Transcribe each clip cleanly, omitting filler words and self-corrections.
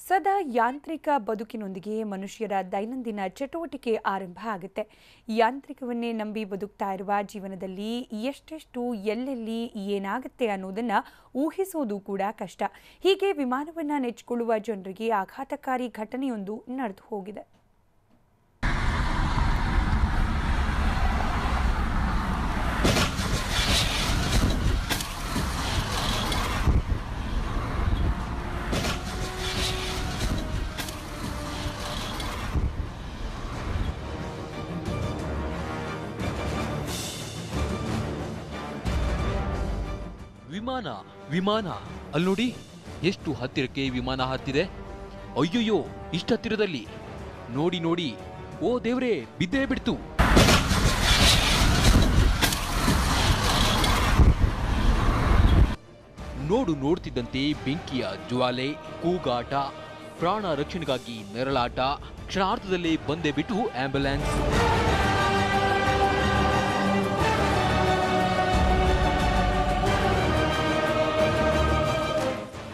ಸದಾ ಯಾಂತ್ರಿಕ ಬದುಕಿನೊಂದಿಗೆ ಮನುಷ್ಯರ ದೈನಂದಿನ ಚಟುವಟಿಕೆ ಆರಂಭ ಆಗುತ್ತೆ. ಯಾಂತ್ರಿಕವನ್ನೇ ನಂಬಿ ಬದುಕ್ತಾ ಇರುವ ಜೀವನದಲ್ಲಿ ಎಷ್ಟೆಷ್ಟು ಎಲ್ಲೆಲ್ಲಿ ಏನಾಗುತ್ತೆ ಅನ್ನೋದನ್ನ ಊಹಿಸೋದು ಕೂಡ ಕಷ್ಟ. ಹೀಗೆ ವಿಮಾನವನ್ನ ನೆಚ್ಚಿಕೊಳ್ಳುವ ಜನರಿಗೆ ಆಘಾತಕಾರಿ ಘಟನೆಯೊಂದು ನಡೆದು ಹೋಗಿದೆ. ವಿಮಾನ ಅಲ್ಲಿ ನೋಡಿ, ಎಷ್ಟು ಹತ್ತಿರಕ್ಕೆ ವಿಮಾನ ಹತ್ತಿದೆ. ಅಯ್ಯಯ್ಯೋ, ಇಷ್ಟ ಹತ್ತಿರದಲ್ಲಿ. ನೋಡಿ ನೋಡಿ, ಓ ದೇವ್ರೇ, ಬಿದ್ದೇ ಬಿಡ್ತು. ನೋಡ್ತಿದ್ದಂತೆ ಬೆಂಕಿಯ ಜ್ವಾಲೆ, ಕೂಗಾಟ, ಪ್ರಾಣ ರಕ್ಷಣೆಗಾಗಿ ನೆರಳಾಟ. ಕ್ಷಣಾರ್ಧದಲ್ಲೇ ಬಂದೇ ಬಿಟ್ಟು ಆಂಬ್ಯುಲೆನ್ಸ್.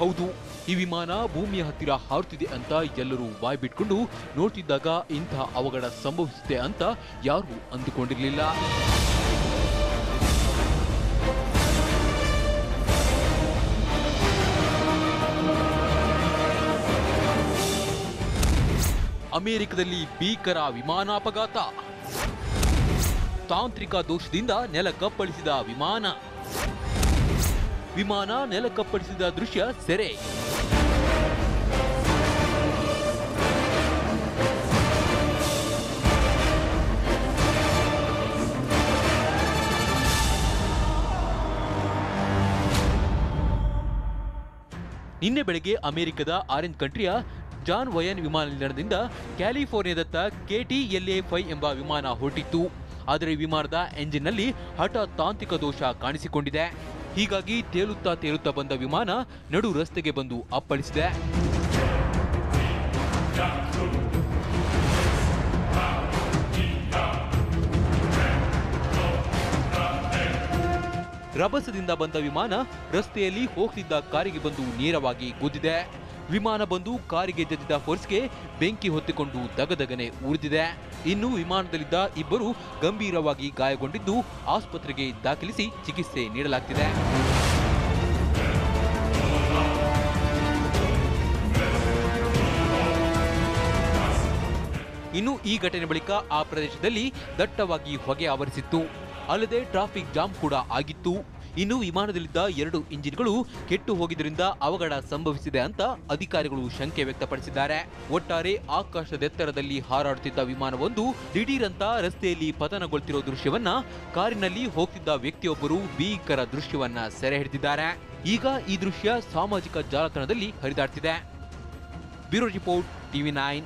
ಹೌದು, ಈ ವಿಮಾನ ಭೂಮಿಯ ಹತ್ತಿರ ಹಾರುತ್ತಿದೆ ಅಂತ ಎಲ್ಲರೂ ಬಾಯ್ ಬಿಟ್ಕೊಂಡು ನೋಡ್ತಿದ್ದಾಗ ಇಂಥ ಅವಘಡ ಸಂಭವಿಸುತ್ತೆ ಅಂತ ಯಾರೂ ಅಂದುಕೊಂಡಿರಲಿಲ್ಲ. ಅಮೆರಿಕದಲ್ಲಿ ಭೀಕರ ವಿಮಾನಾಪಘಾತ. ತಾಂತ್ರಿಕ ದೋಷದಿಂದ ನೆಲಕ್ಕಪ್ಪಳಿಸಿದ ವಿಮಾನ ನೆಲಕ್ಕಪ್ಪಳಿಸಿದ ದೃಶ್ಯ ಸೆರೆ. ನಿನ್ನೆ ಬೆಳಗ್ಗೆ ಅಮೆರಿಕದ ಆರೆಂಜ್ ಕಂಟ್ರಿಯ ಜಾನ್ ವಯನ್ ವಿಮಾನ ನಿಲ್ದಾಣದಿಂದ ಕ್ಯಾಲಿಫೋರ್ನಿಯಾದತ್ತ KTLA-5 ಎಂಬ ವಿಮಾನ ಹೊರಟಿತ್ತು. ಆದರೆ ವಿಮಾನದ ಎಂಜಿನ್ನಲ್ಲಿ ಹಠಾತ್ ತಾಂತ್ರಿಕ ದೋಷ ಕಾಣಿಸಿಕೊಂಡಿದೆ. ಹೀಗಾಗಿ ತೇಲುತ್ತಾ ಬಂದ ವಿಮಾನ ನಡು ರಸ್ತೆಗೆ ಬಂದು ಅಪ್ಪಳಿಸಿದೆ. ರಭಸದಿಂದ ಬಂದ ವಿಮಾನ ರಸ್ತೆಯಲ್ಲಿ ಹೋಗ್ತಿದ್ದ ಕಾರಿಗೆ ಬಂದು ನೇರವಾಗಿ ಗುದ್ದಿದೆ. ವಿಮಾನ ಬಂದು ಕಾರಿಗೆ ಜಜ್ಜಿದ ಫೋರ್ಸ್ಗೆ ಬೆಂಕಿ ಹೊತ್ತಿಕೊಂಡು ದಗದಗನೆ ಉರಿದಿದೆ. ಇನ್ನು ವಿಮಾನದಲ್ಲಿದ್ದ ಇಬ್ಬರು ಗಂಭೀರವಾಗಿ ಗಾಯಗೊಂಡಿದ್ದು ಆಸ್ಪತ್ರೆಗೆ ದಾಖಲಿಸಿ ಚಿಕಿತ್ಸೆ ನೀಡಲಾಗ್ತಿದೆ. ಇನ್ನು ಈ ಘಟನೆ ಬಳಿಕ ಆ ಪ್ರದೇಶದಲ್ಲಿ ದಟ್ಟವಾಗಿ ಹೊಗೆ ಆವರಿಸಿತ್ತು. ಅಲ್ಲದೆ ಟ್ರಾಫಿಕ್ ಜಾಮ್ ಕೂಡ ಆಗಿತ್ತು. ಇನ್ನು ವಿಮಾನದಲ್ಲಿದ್ದ 2 ಇಂಜಿನ್ಗಳು ಕೆಟ್ಟು ಹೋಗಿದ್ದರಿಂದ ಅವಘಡ ಸಂಭವಿಸಿದೆ ಅಂತ ಅಧಿಕಾರಿಗಳು ಶಂಕೆ ವ್ಯಕ್ತಪಡಿಸಿದ್ದಾರೆ. ಒಟ್ಟಾರೆ ಆಕಾಶದೆತ್ತರದಲ್ಲಿ ಹಾರಾಡುತ್ತಿದ್ದ ವಿಮಾನವೊಂದು ದಿಢೀರಂತ ರಸ್ತೆಯಲ್ಲಿ ಪತನಗೊಳ್ತಿರೋ ದೃಶ್ಯವನ್ನ ಕಾರಿನಲ್ಲಿ ಹೋಗ್ತಿದ್ದ ವ್ಯಕ್ತಿಯೊಬ್ಬರು ಭೀಕರ ದೃಶ್ಯವನ್ನ ಸೆರೆ ಹಿಡಿದಿದ್ದಾರೆ. ಈಗ ಈ ದೃಶ್ಯ ಸಾಮಾಜಿಕ ಜಾಲತಾಣದಲ್ಲಿ ಹರಿದಾಡ್ತಿದೆ. Bureau report, TV9.